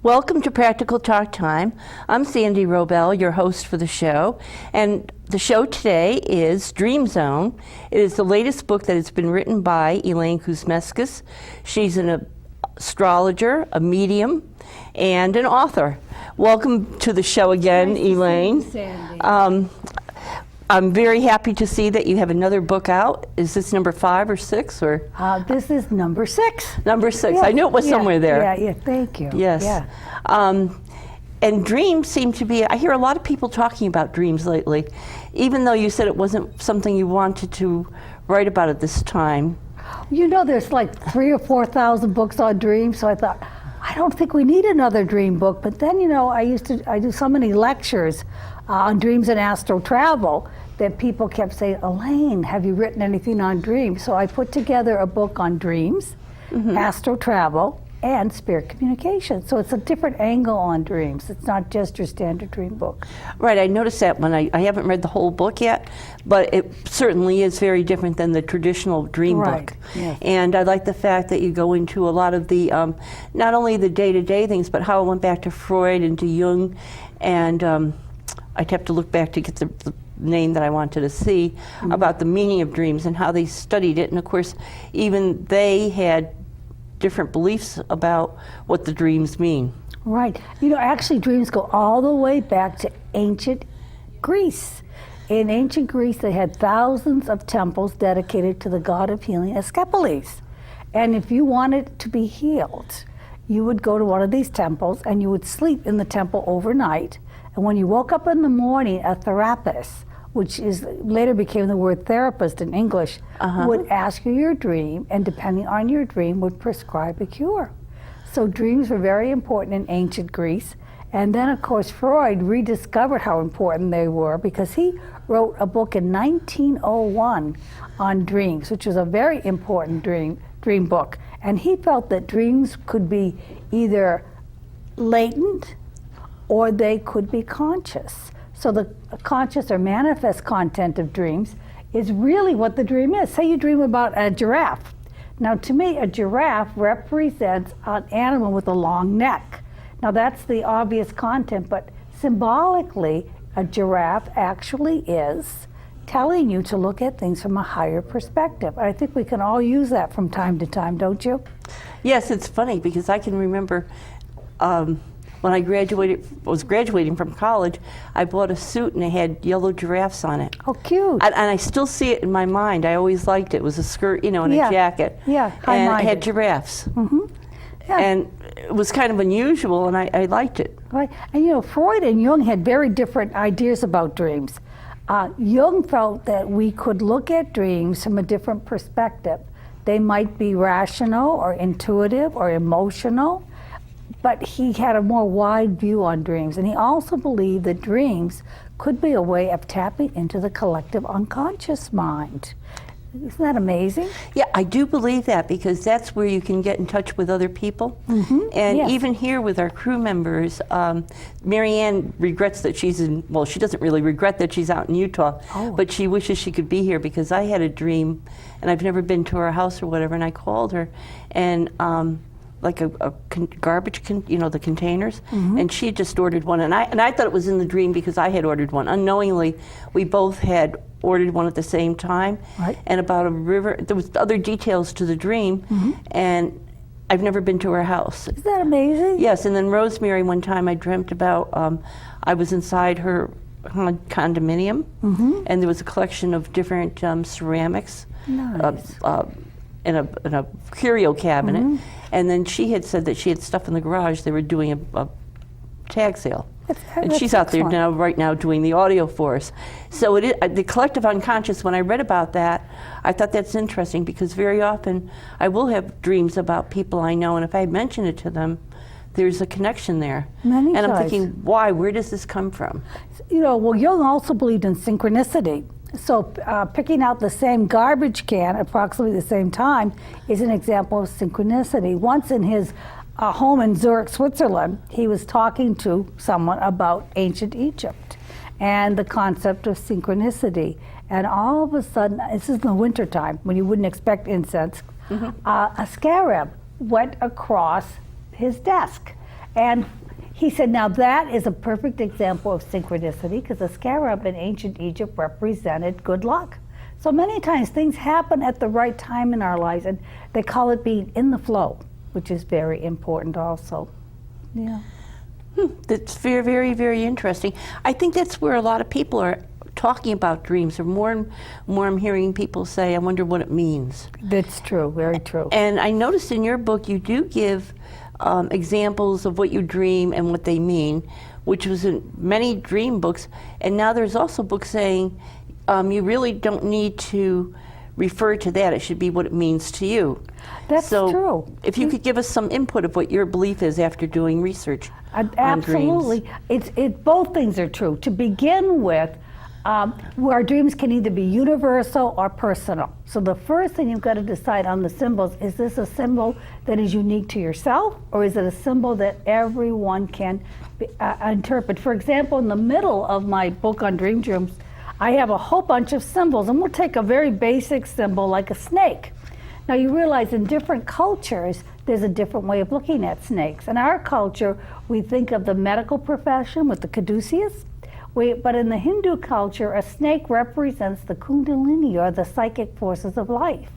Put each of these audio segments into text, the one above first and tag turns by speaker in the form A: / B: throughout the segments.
A: Welcome to Practical Talk Time. I'm Sandy Wrobel, your host for the show. And the show today is Dream Zone. It is the latest book that has been written by Elaine Kuzmeskus. She's an astrologer, a medium, and an author. Welcome to the show again,
B: nice
A: Elaine.
B: To see you, Sandy.
A: I'm very happy to see that you have another book out. Is this number 5 or 6 or?
B: This is number 6.
A: Number 6.
B: Yeah,
A: I knew it was somewhere there.
B: Yeah, thank you.
A: Yes.
B: Yeah.
A: And dreams seem to be, I hear a lot of people talking about dreams lately, even though you said it wasn't something you wanted to write about at this time.
B: You know, there's like 3,000 or 4,000 books on dreams, so I thought, I don't think we need another dream book. But then, you know, I do so many lectures on dreams and astral travel that people kept saying, Elaine, have you written anything on dreams? So I put together a book on dreams, astral travel, and spirit communication. So it's a different angle on dreams. It's not just your standard dream book.
A: Right, I noticed that when I haven't read the whole book yet, but it certainly is very different than the traditional dream book.
B: Yes.
A: And I like the fact that you go into a lot of the, not only the day-to-day things, but how it went back to Freud and to Jung, and I'd have to look back to get the name that I wanted to see about the meaning of dreams and how they studied it. And of course, even they had different beliefs about what the dreams mean.
B: Right. You know, actually dreams go all the way back to ancient Greece. In ancient Greece, they had thousands of temples dedicated to the god of healing, Asclepius. And if you wanted to be healed, you would go to one of these temples and you would sleep in the temple overnight. And when you woke up in the morning, a therapist, which is later became the word therapist in English, would ask you your dream, and depending on your dream, would prescribe a cure. So dreams were very important in ancient Greece. And then, of course, Freud rediscovered how important they were because he wrote a book in 1901 on dreams, which was a very important dream book. And he felt that dreams could be either latent or they could be conscious. So the conscious or manifest content of dreams is really what the dream is. Say you dream about a giraffe. Now to me, a giraffe represents an animal with a long neck. Now that's the obvious content, but symbolically, a giraffe actually is telling you to look at things from a higher perspective. I think we can all use that from time to time, don't you?
A: Yes, it's funny because I can remember when I was graduating from college, I bought a suit and it had yellow giraffes on it.
B: Oh, cute.
A: And I still see it in my mind. I always liked it. It was a skirt, you know, and a jacket.
B: Yeah,
A: and it had giraffes.
B: Yeah.
A: And it was kind of unusual, and I liked it.
B: Right. And you know, Freud and Jung had very different ideas about dreams. Jung felt that we could look at dreams from a different perspective. They might be rational or intuitive or emotional, but he had a more wide view on dreams. And he also believed that dreams could be a way of tapping into the collective unconscious mind. Isn't that amazing?
A: Yeah, I do believe that because that's where you can get in touch with other people. And
B: Yes.
A: even here with our crew members, Marianne regrets that she's in, well, she doesn't really regret that she's out in Utah, but she wishes she could be here because I had a dream and I've never been to her house or whatever, and I called her and like a garbage, you know, the containers, and she had just ordered one, and I thought it was in the dream because I had ordered one. Unknowingly, we both had ordered one at the same time, and about a river. There was other details to the dream, and I've never been to her house.
B: Isn't that amazing?
A: Yes, and then Rosemary, one time I dreamt about, I was inside her condominium, and there was a collection of different ceramics.
B: Nice.
A: In a curio cabinet, and then she had said that she had stuff in the garage. They were doing a tag sale, and she's out there now, right now, doing the audio for us. So it is the collective unconscious. When I read about that, I thought that's interesting because very often I will have dreams about people I know, and if I mention it to them, there's a connection there.
B: Many
A: and I'm
B: times.
A: thinking, why? Where does this come from?
B: You know, well, Jung also believed in synchronicity. So picking out the same garbage can approximately the same time is an example of synchronicity. Once in his home in Zurich, Switzerland, he was talking to someone about ancient Egypt and the concept of synchronicity. And all of a sudden, this is in the wintertime when you wouldn't expect incense, a scarab went across his desk. And he said, now that is a perfect example of synchronicity, because the scarab in ancient Egypt represented good luck. So many times things happen at the right time in our lives, and they call it being in the flow, which is very important also. Yeah.
A: That's very, very, very interesting. I think that's where a lot of people are talking about dreams, or more and more I'm hearing people say, I wonder what it means.
B: That's true, very true.
A: And I noticed in your book you do give examples of what you dream and what they mean, which was in many dream books. And now there's also books saying you really don't need to refer to that. It should be what it means to you.
B: That's true.
A: If you could give us some input of what your belief is after doing research on dreams.
B: Absolutely. Both things are true. To begin with, our dreams can either be universal or personal. So the first thing you've got to decide on the symbols, is this a symbol that is unique to yourself, or is it a symbol that everyone can interpret? For example, in the middle of my book on dreams, I have a whole bunch of symbols, and we'll take a very basic symbol like a snake. Now you realize in different cultures, there's a different way of looking at snakes. In our culture, we think of the medical profession with the caduceus. But in the Hindu culture, a snake represents the kundalini, or the psychic forces of life.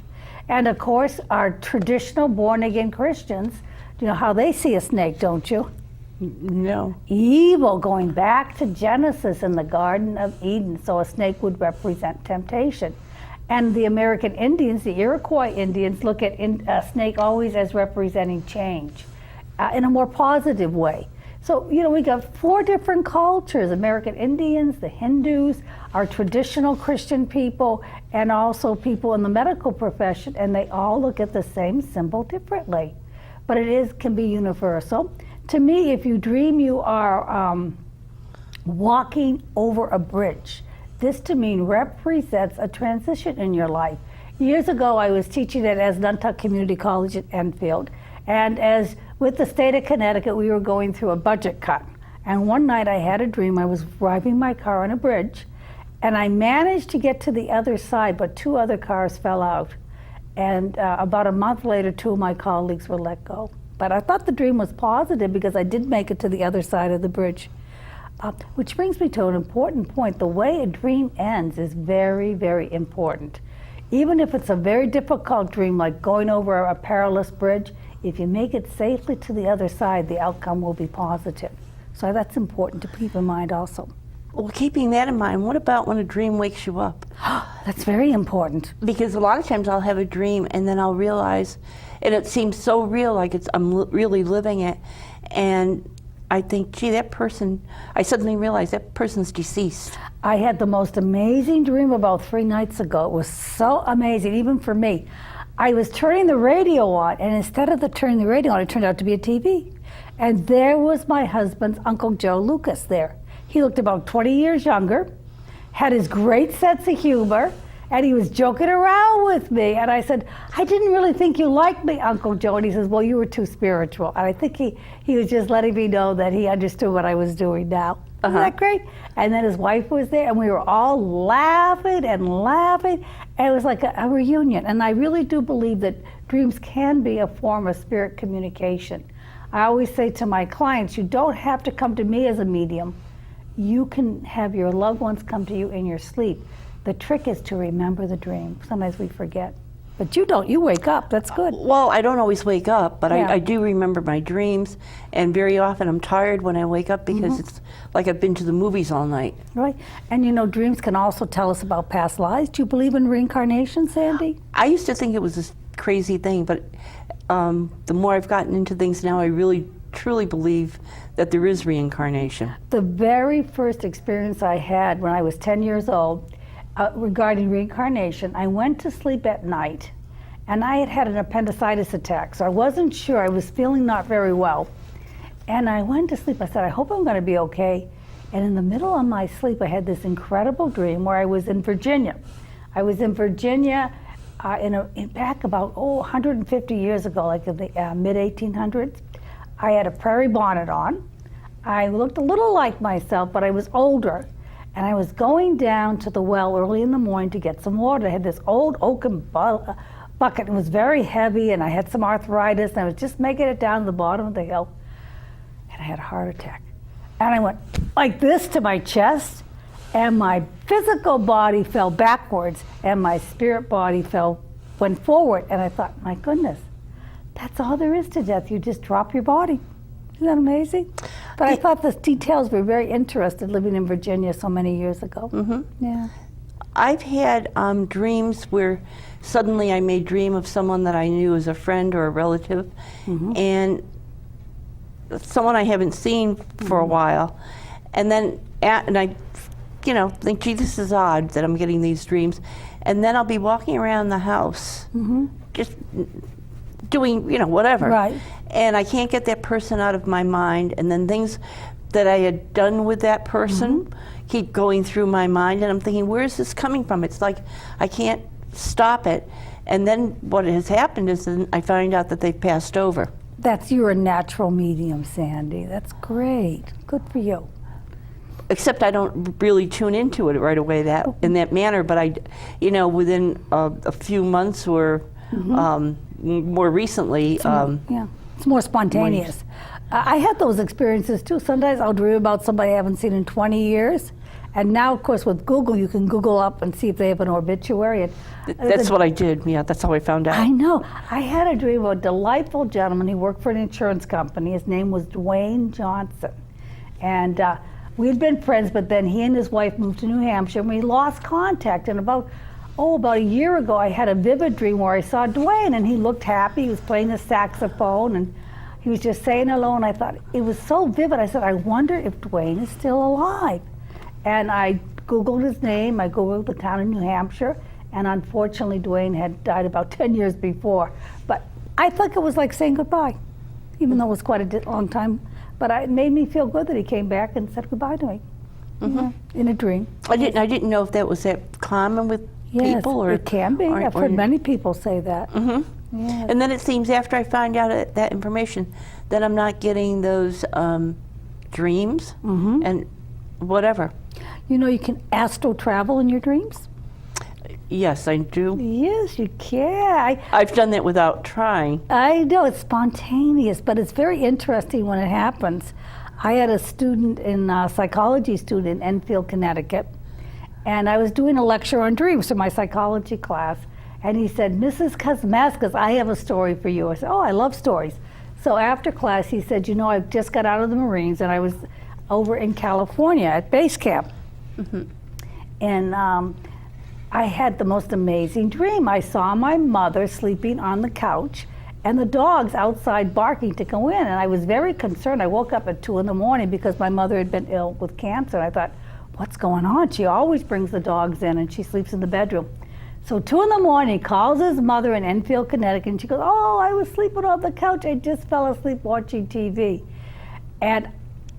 B: And of course, our traditional born-again Christians, you know how they see a snake, don't you?
A: No.
B: Evil, going back to Genesis in the Garden of Eden. So a snake would represent temptation. And the American Indians, the Iroquois Indians, look at a snake always as representing change in a more positive way. So, you know, we got 4 different cultures: American Indians, the Hindus, our traditional Christian people, and also people in the medical profession, and they all look at the same symbol differently. But it can be universal. To me, if you dream you are walking over a bridge, this to me represents a transition in your life. Years ago, I was teaching at Asnuntuck Community College at Enfield, and with the state of Connecticut, we were going through a budget cut. And one night I had a dream. I was driving my car on a bridge, and I managed to get to the other side, but 2 other cars fell out. And about a month later, 2 of my colleagues were let go. But I thought the dream was positive because I did make it to the other side of the bridge. Which brings me to an important point. The way a dream ends is very, very important. Even if it's a very difficult dream, like going over a perilous bridge, if you make it safely to the other side, the outcome will be positive. So that's important to keep in mind also.
A: Well, keeping that in mind, what about when a dream wakes you up?
B: That's very important.
A: Because a lot of times I'll have a dream and then I'll realize, and it seems so real, like I'm really living it, and I think, gee, that person, I suddenly realize that person's deceased.
B: I had the most amazing dream about 3 nights ago. It was so amazing, even for me. I was turning the radio on, and instead of turning the radio on, it turned out to be a TV. And there was my husband's Uncle Joe Lucas there. He looked about 20 years younger, had his great sense of humor, and he was joking around with me. And I said, I didn't really think you liked me, Uncle Joe. And he says, well, you were too spiritual. And I think he was just letting me know that he understood what I was doing now. Isn't that great? And then his wife was there, and we were all laughing and laughing. And it was like a reunion. And I really do believe that dreams can be a form of spirit communication. I always say to my clients, you don't have to come to me as a medium. You can have your loved ones come to you in your sleep. The trick is to remember the dream. Sometimes we forget. But you don't. You wake up. That's good.
A: Well, I don't always wake up, but
B: Yeah.
A: I do remember my dreams, and very often I'm tired when I wake up because it's like I've been to the movies all night.
B: Right. And you know, dreams can also tell us about past lives. Do you believe in reincarnation, Sandy?
A: I used to think it was this crazy thing, but the more I've gotten into things now, I really truly believe that there is reincarnation.
B: The very first experience I had when I was 10 years old regarding reincarnation, I went to sleep at night, and I had an appendicitis attack, so I wasn't sure. I was feeling not very well. And I went to sleep. I said, I hope I'm going to be okay. And in the middle of my sleep, I had this incredible dream where I was in Virginia. I was in Virginia back about 150 years ago, like in the mid-1800s. I had a prairie bonnet on. I looked a little like myself, but I was older. And I was going down to the well early in the morning to get some water. I had this old oaken bucket. It was very heavy, and I had some arthritis, and I was just making it down to the bottom of the hill. And had a heart attack. And I went like this to my chest, and my physical body fell backwards, and my spirit body went forward. And I thought, my goodness, that's all there is to death. You just drop your body. Isn't that amazing? But I thought the details were very interesting living in Virginia so many years ago. Yeah.
A: I've had dreams where suddenly I may dream of someone that I knew as a friend or a relative, and someone I haven't seen for a while, and then and I, think, gee, this is odd that I'm getting these dreams, and then I'll be walking around the house, just doing whatever,
B: Right.
A: and I can't get that person out of my mind, and then things that I had done with that person keep going through my mind, and I'm thinking, where is this coming from? It's like I can't stop it, and then what has happened is then I find out that they've passed over.
B: You're a natural medium, Sandy. That's great. Good for you.
A: Except I don't really tune into it right away in that manner, but I, within a few months or more recently.
B: Yeah, it's more spontaneous. I had those experiences too. Sometimes I'll dream about somebody I haven't seen in 20 years. And now, of course, with Google, you can Google up and see if they have an obituary. And
A: that's what I did. Yeah, that's how I found out.
B: I know. I had a dream of a delightful gentleman. He worked for an insurance company. His name was Dwayne Johnson. And we had been friends, but then he and his wife moved to New Hampshire, and we lost contact. And about a year ago, I had a vivid dream where I saw Dwayne, and he looked happy. He was playing the saxophone, and he was just saying hello. And I thought, it was so vivid. I said, I wonder if Dwayne is still alive. And I Googled his name, I Googled the town in New Hampshire, and unfortunately Dwayne had died about 10 years before. But I thought it was like saying goodbye, even though it was quite a long time. But it made me feel good that he came back and said goodbye to me, in a dream.
A: I didn't know if that was that common with people. Or
B: it can be. I've heard many people say that.
A: Yes. And then it seems after I find out that information, that I'm not getting those dreams and whatever.
B: You can astral travel in your dreams?
A: Yes, I do.
B: Yes, you can.
A: I've done that without trying.
B: I know, it's spontaneous, but it's very interesting when it happens. I had a student psychology student in Enfield, Connecticut, and I was doing a lecture on dreams for my psychology class, and he said, Mrs. Kuzmeskus, I have a story for you. I said, oh, I love stories. So after class, he said, I just got out of the Marines, and I was over in California at base camp. And I had the most amazing dream. I saw my mother sleeping on the couch and the dogs outside barking to go in, and I was very concerned. I woke up at 2 in the morning because my mother had been ill with cancer, and I thought, what's going on? She always brings the dogs in and she sleeps in the bedroom. So 2 in the morning, he calls his mother in Enfield, Connecticut, and she goes, oh, I was sleeping on the couch. I just fell asleep watching TV. And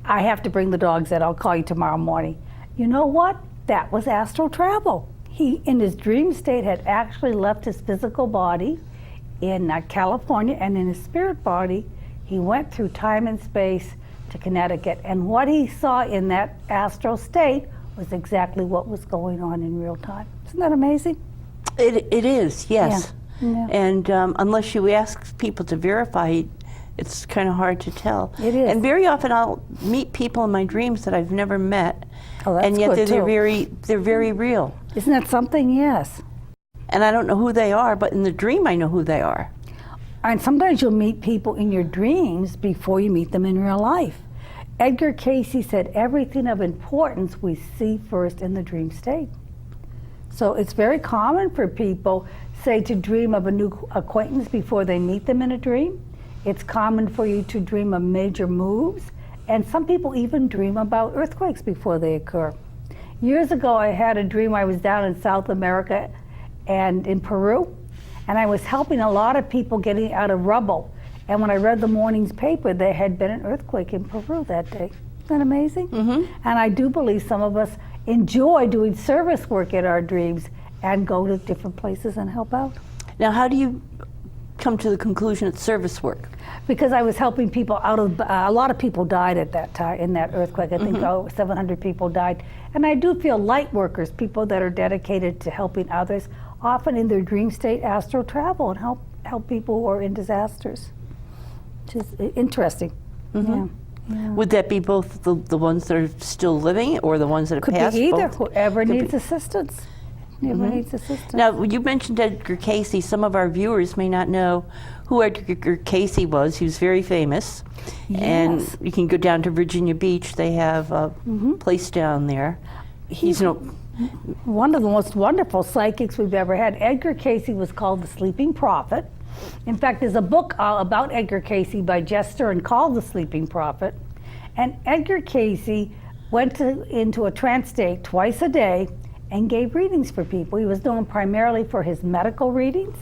B: I have to bring the dogs in. I'll call you tomorrow morning. You know what? That was astral travel. He, in his dream state, had actually left his physical body in California, and in his spirit body, he went through time and space to Connecticut. And what he saw in that astral state was exactly what was going on in real time. Isn't that amazing?
A: It is, yes.
B: Yeah.
A: And unless you ask people to verify, it's kind of hard to tell.
B: It is.
A: And very often I'll meet people in my dreams that I've never met.
B: Oh, that's
A: and yet
B: good
A: they're very real.
B: Isn't that something? Yes.
A: And I don't know who they are, but in the dream I know who they are.
B: And sometimes you'll meet people in your dreams before you meet them in real life. Edgar Cayce said everything of importance we see first in the dream state. So it's very common for people, say, to dream of a new acquaintance before they meet them in a dream. It's common for you to dream of major moves, and some people even dream about earthquakes before they occur. Years ago, I had a dream. I was down in South America and in Peru, and I was helping a lot of people getting out of Wrobel. And when I read the morning's paper, there had been an earthquake in Peru that day. Isn't that amazing? And I do believe some of us enjoy doing service work in our dreams and go to different places and help out.
A: Now, how do you come to the conclusion it's service work?
B: Because I was helping people out of, a lot of people died at that time, in that earthquake. I think over 700 people died. And I do feel light workers, people that are dedicated to helping others, often in their dream state astral travel and help people who are in disasters, which is interesting. Yeah.
A: Would that be both the ones that are still living or the ones that have
B: Could
A: passed?
B: be either.
A: Both?
B: Whoever
A: Could
B: needs
A: be.
B: assistance. Whoever needs assistance.
A: Now, you mentioned Edgar Casey. Some of our viewers may not know who Edgar Casey was. He was very famous.
B: Yes.
A: And you can go down to Virginia Beach. They have a place down there. He's
B: one of the most wonderful psychics we've ever had. Edgar Casey was called the Sleeping Prophet. In fact, there's a book about Edgar Casey by Jester and called The Sleeping Prophet. And Edgar Casey went into a trance state twice a day and gave readings for people. He was known primarily for his medical readings.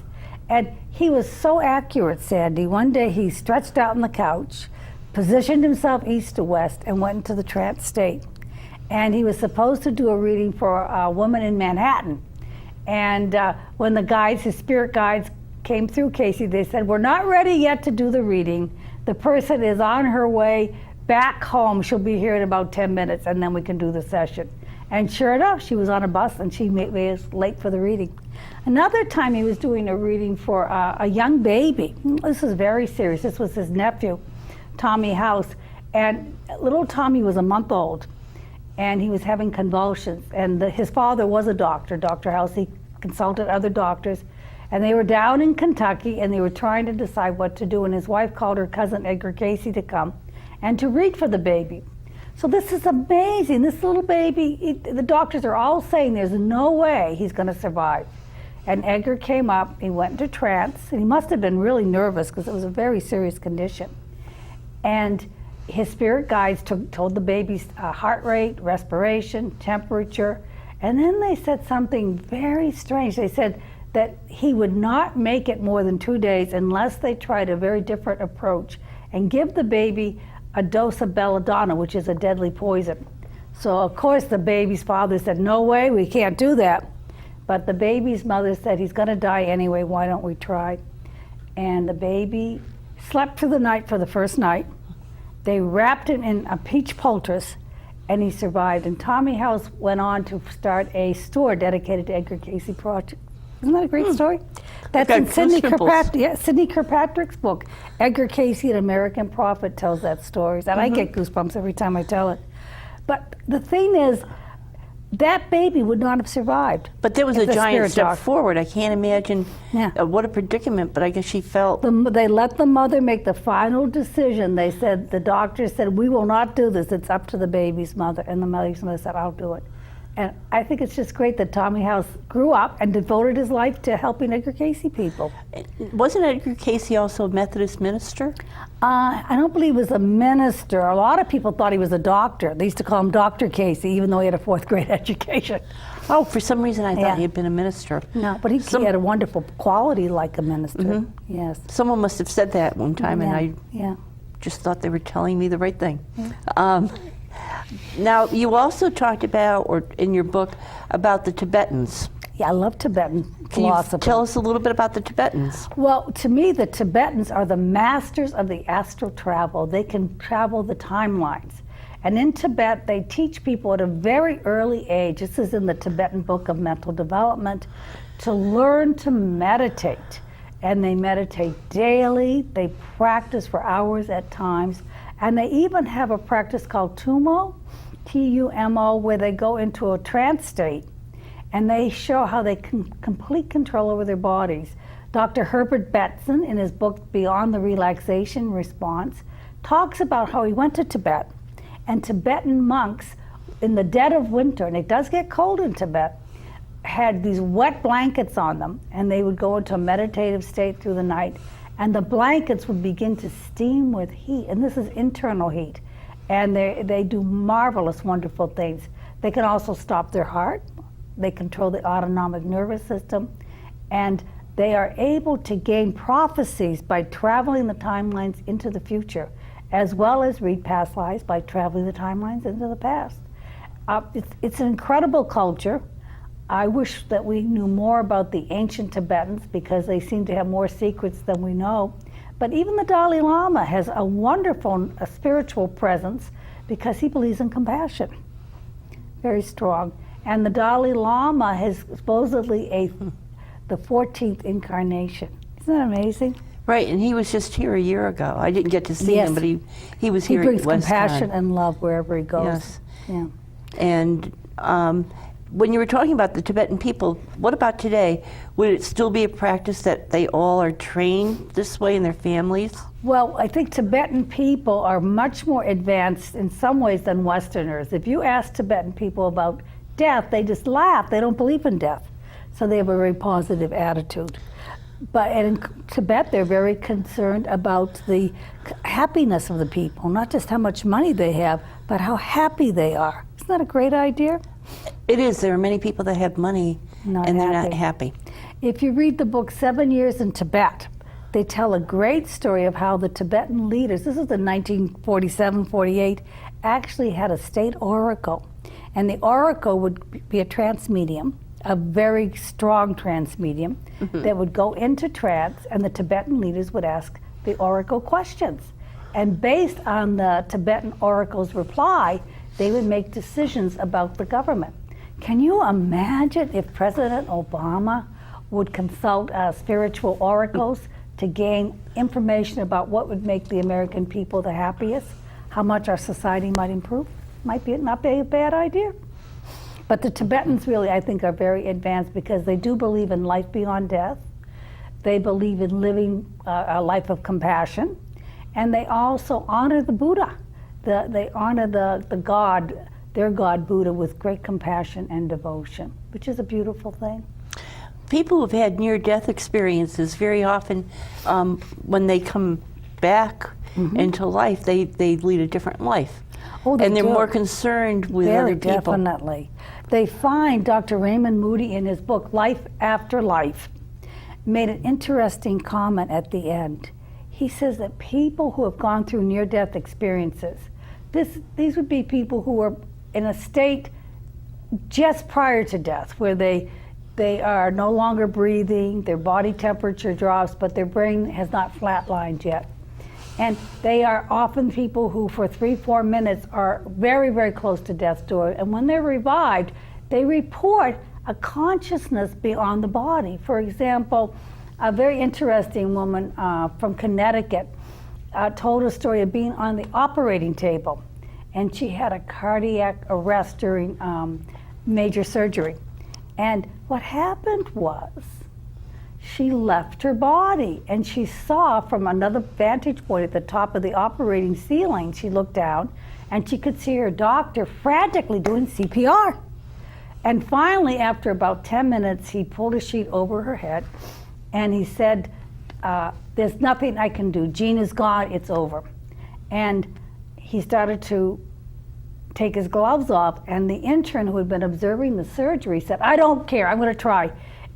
B: And he was so accurate, Sandy. One day he stretched out on the couch, positioned himself east to west, and went into the trance state. And he was supposed to do a reading for a woman in Manhattan. And when the guides, his spirit guides, came through Casey, they said, "We're not ready yet to do the reading. The person is on her way back home. She'll be here in about 10 minutes, and then we can do the session." And sure enough, she was on a bus, and she was late for the reading. Another time he was doing a reading for a young baby. This is very serious. This was his nephew, Tommy House. And little Tommy was a month old, and he was having convulsions. And his father was a doctor, Dr. House. He consulted other doctors. And they were down in Kentucky, and they were trying to decide what to do. And his wife called her cousin Edgar Casey to come and to read for the baby. So this is amazing. This little baby, the doctors are all saying there's no way he's going to survive. And Edgar came up, he went into trance, and he must have been really nervous because it was a very serious condition. And his spirit guides told the baby's heart rate, respiration, temperature, and then they said something very strange. They said that he would not make it more than 2 days unless they tried a very different approach and give the baby a dose of belladonna, which is a deadly poison. So of course the baby's father said, "No way, we can't do that." But the baby's mother said, "He's gonna die anyway, why don't we try?" And the baby slept through the night for the first night. They wrapped him in a peach poultice, and he survived. And Tommy House went on to start a store dedicated to Edgar Casey project. Isn't that a great story? That's in Sidney Kirkpatrick's book. Edgar Casey, An American Prophet, tells that story. And I get goosebumps every time I tell it. But the thing is, that baby would not have survived.
A: But there was a giant step
B: dog.
A: forward. I can't imagine what a predicament, but I guess she felt...
B: They let the mother make the final decision. They said, the doctor said, "We will not do this. It's up to the baby's mother." And the baby's mother said, "I'll do it." And I think it's just great that Tommy House grew up and devoted his life to helping Edgar Casey people.
A: Wasn't Edgar Casey also a Methodist minister?
B: I don't believe he was a minister. A lot of people thought he was a doctor. They used to call him Dr. Casey, even though he had a 4th grade education.
A: Oh, for some reason I thought he had been a minister.
B: No, but he had a wonderful quality like a minister. Yes.
A: Someone must have said that one time, and I just thought they were telling me the right thing. Now, you also talked about, or in your book, about the Tibetans.
B: Yeah, I love Tibetan philosophy.
A: Can you tell us a little bit about the Tibetans?
B: Well, to me, the Tibetans are the masters of the astral travel. They can travel the timelines. And in Tibet, they teach people at a very early age, this is in the Tibetan Book of Mental Development, to learn to meditate. And they meditate daily, they practice for hours at times, and they even have a practice called Tumo, T-U-M-O, where they go into a trance state, and they show how they can complete control over their bodies. Dr. Herbert Betson, in his book Beyond the Relaxation Response, talks about how he went to Tibet, and Tibetan monks, in the dead of winter, and it does get cold in Tibet, had these wet blankets on them, and they would go into a meditative state through the night, and the blankets would begin to steam with heat, and this is internal heat, and they do marvelous, wonderful things. They can also stop their heart, they control the autonomic nervous system, and they are able to gain prophecies by traveling the timelines into the future, as well as read past lives by traveling the timelines into the past. It's an incredible culture. I wish that we knew more about the ancient Tibetans because they seem to have more secrets than we know. But even the Dalai Lama has a wonderful spiritual presence because he believes in compassion. Very strong. And the Dalai Lama is supposedly the 14th incarnation. Isn't that amazing?
A: Right, and he was just here a year ago. I didn't get to see
B: Yes.
A: him, but he was
B: He
A: here
B: brings
A: at West
B: compassion
A: Con.
B: and love wherever he goes.
A: Yes.
B: Yeah.
A: And when you were talking about the Tibetan people, what about today? Would it still be a practice that they all are trained this way in their families?
B: Well, I think Tibetan people are much more advanced in some ways than Westerners. If you ask Tibetan people about death, they just laugh. They don't believe in death. So they have a very positive attitude. But in Tibet, they're very concerned about the happiness of the people, not just how much money they have, but how happy they are. Isn't that a great idea?
A: It is. There are many people that have money and they're not happy.
B: If you read the book 7 Years in Tibet, they tell a great story of how the Tibetan leaders, this is in 1947-48, actually had a state oracle. And the oracle would be a trance medium, a very strong trance medium, that would go into trance, and the Tibetan leaders would ask the oracle questions. And based on the Tibetan oracle's reply, they would make decisions about the government. Can you imagine if President Obama would consult spiritual oracles to gain information about what would make the American people the happiest, how much our society might improve? Might be not be a bad idea. But the Tibetans really, I think, are very advanced because they do believe in life beyond death. They believe in living a life of compassion. And they also honor the Buddha. They honor the God, their God Buddha, with great compassion and devotion, which is a beautiful thing.
A: People who've had near-death experiences, very often when they come back into life, they lead a different life.
B: Oh,
A: and they're
B: do.
A: more concerned with
B: Very
A: other people.
B: definitely. They find Dr. Raymond Moody in his book, Life After Life, made an interesting comment at the end. He says that people who have gone through near-death experiences, these would be people who are in a state just prior to death, where they are no longer breathing, their body temperature drops, but their brain has not flatlined yet. And they are often people who for 3-4 minutes are very, very close to death's door. And when they're revived, they report a consciousness beyond the body. For example, a very interesting woman from Connecticut told a story of being on the operating table. And she had a cardiac arrest during major surgery. And what happened was, she left her body, and she saw from another vantage point at the top of the operating ceiling. She looked down, and she could see her doctor frantically doing CPR. And finally, after about 10 minutes, he pulled a sheet over her head, and he said, there's nothing I can do. Jean is gone, it's over. And he started to take his gloves off, and the intern who had been observing the surgery said, I don't care, I'm gonna try.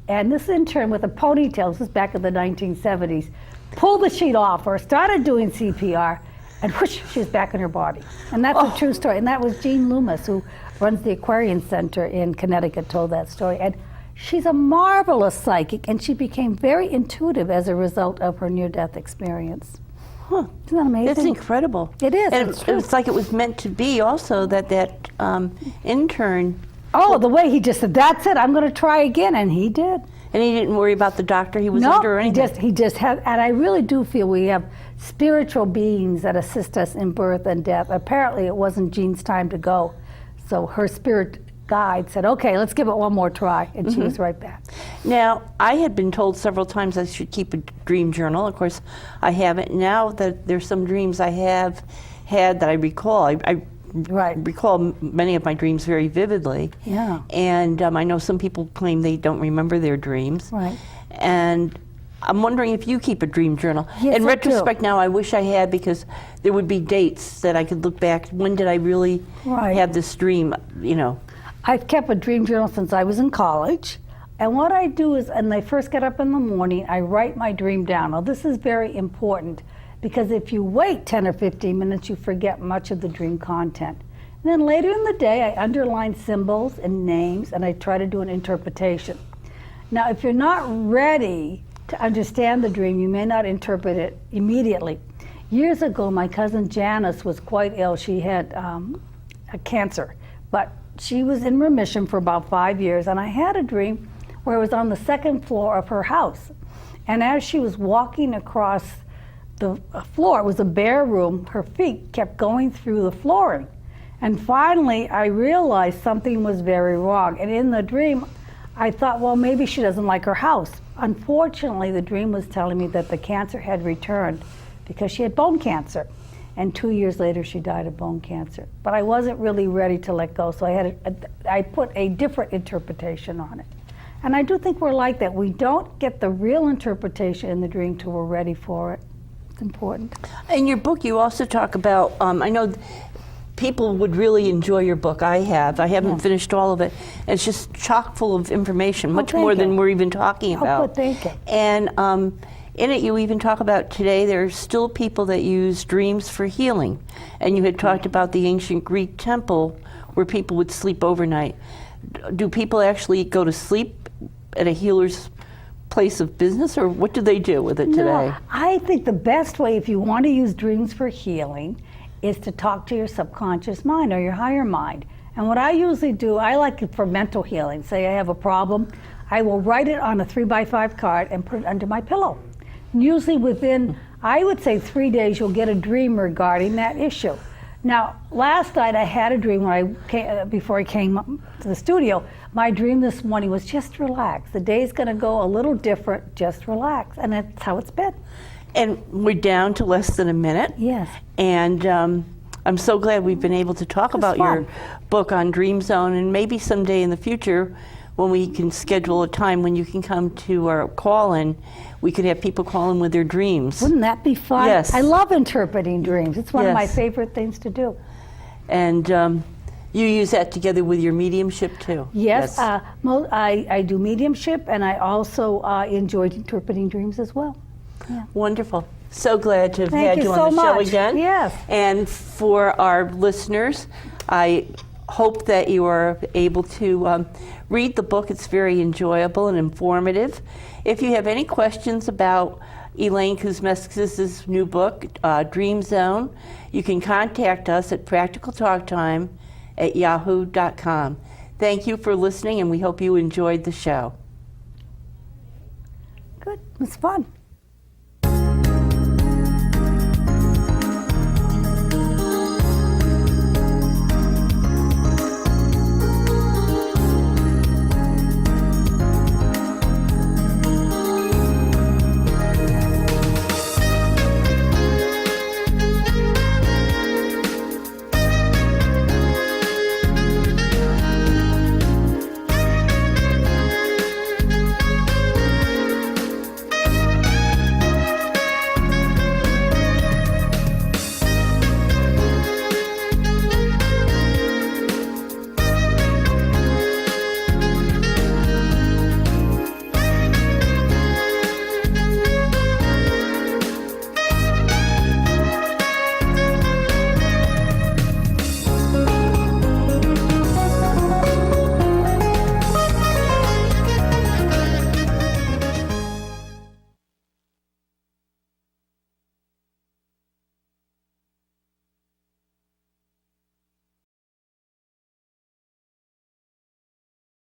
B: And this intern with a ponytail, this is back in the 1970s, pulled the sheet off her, started doing CPR, and whoosh, she was back in her body. And that's a true story. And that was Jean Loomis, who runs the Aquarian Center in Connecticut, told that story. And she's a marvelous psychic, and she became very intuitive as a result of her near-death experience.
A: Huh.
B: Isn't that amazing?
A: It's incredible.
B: It is.
A: And
B: It's true.
A: it's like it was meant to be also that intern.
B: Oh, the way he just said, that's it, I'm going to try again, and he did.
A: And he didn't worry about the doctor he was under or anything.
B: he just had, and I really do feel we have spiritual beings that assist us in birth and death. Apparently it wasn't Jean's time to go, so her spirit guide said, okay, let's give it one more try, and she was right back.
A: Now, I had been told several times I should keep a dream journal. Of course, I haven't. Now that there's some dreams I have had that I recall, I recall many of my dreams very vividly.
B: Yeah.
A: And I know some people claim they don't remember their dreams.
B: Right.
A: And I'm wondering if you keep a dream journal.
B: Yes,
A: in
B: I
A: retrospect
B: do.
A: now, I wish I had, because there would be dates that I could look back. When did I really have this dream, you know?
B: I've kept a dream journal since I was in college. And what I do is, when I first get up in the morning, I write my dream down. Now, this is very important, because if you wait 10 or 15 minutes, you forget much of the dream content. And then later in the day, I underline symbols and names, and I try to do an interpretation. Now, if you're not ready to understand the dream, you may not interpret it immediately. Years ago, my cousin Janice was quite ill. She had a cancer, but she was in remission for about 5 years, and I had a dream where I was on the second floor of her house. And as she was walking across the floor, it was a bare room, her feet kept going through the flooring. And finally, I realized something was very wrong. And in the dream, I thought, well, maybe she doesn't like her house. Unfortunately, the dream was telling me that the cancer had returned because she had bone cancer. And 2 years later, she died of bone cancer. But I wasn't really ready to let go, so I put a different interpretation on it. And I do think we're like that. We don't get the real interpretation in the dream till we're ready for it. It's important.
A: In your book, you also talk about, I know people would really enjoy your book. I haven't finished all of it. It's just chock full of information, much more than we're even talking about.
B: Oh, good, thank you.
A: And in it, you even talk about today there's still people that use dreams for healing. And you had talked about the ancient Greek temple where people would sleep overnight. Do people actually go to sleep at a healer's place of business, or what do they do with it today?
B: No, I think the best way, if you want to use dreams for healing, is to talk to your subconscious mind or your higher mind. And what I usually do, I like it for mental healing. Say I have a problem, I will write it on a 3x5 card and put it under my pillow. Usually within, I would say 3 days, you'll get a dream regarding that issue. Now, last night I had a dream when I came, before I came to the studio. My dream this morning was just relax. The day's gonna go a little different, just relax. And that's how it's been.
A: And we're down to less than a minute.
B: Yes.
A: And I'm so glad we've been able to talk about your book on Dream Zone, and maybe someday in the future when we can schedule a time when you can come to our call-in, we could have people call in with their dreams.
B: Wouldn't that be fun?
A: Yes.
B: I love interpreting dreams. It's one of my
A: Yes.
B: favorite things to do.
A: And you use that together with your mediumship too?
B: Yes, I do mediumship, and I also enjoy interpreting dreams as well. Yeah.
A: Wonderful. So glad to have
B: Thank
A: had
B: you
A: you
B: so
A: on the show
B: much.
A: again.
B: Yes.
A: And for our listeners, I hope that you are able to read the book. It's very enjoyable and informative. If you have any questions about Elaine Kuzmeskus' new book, Dream Zone, you can contact us at practicaltalktime@yahoo.com. Thank you for listening, and we hope you enjoyed the show.
B: Good. It was fun.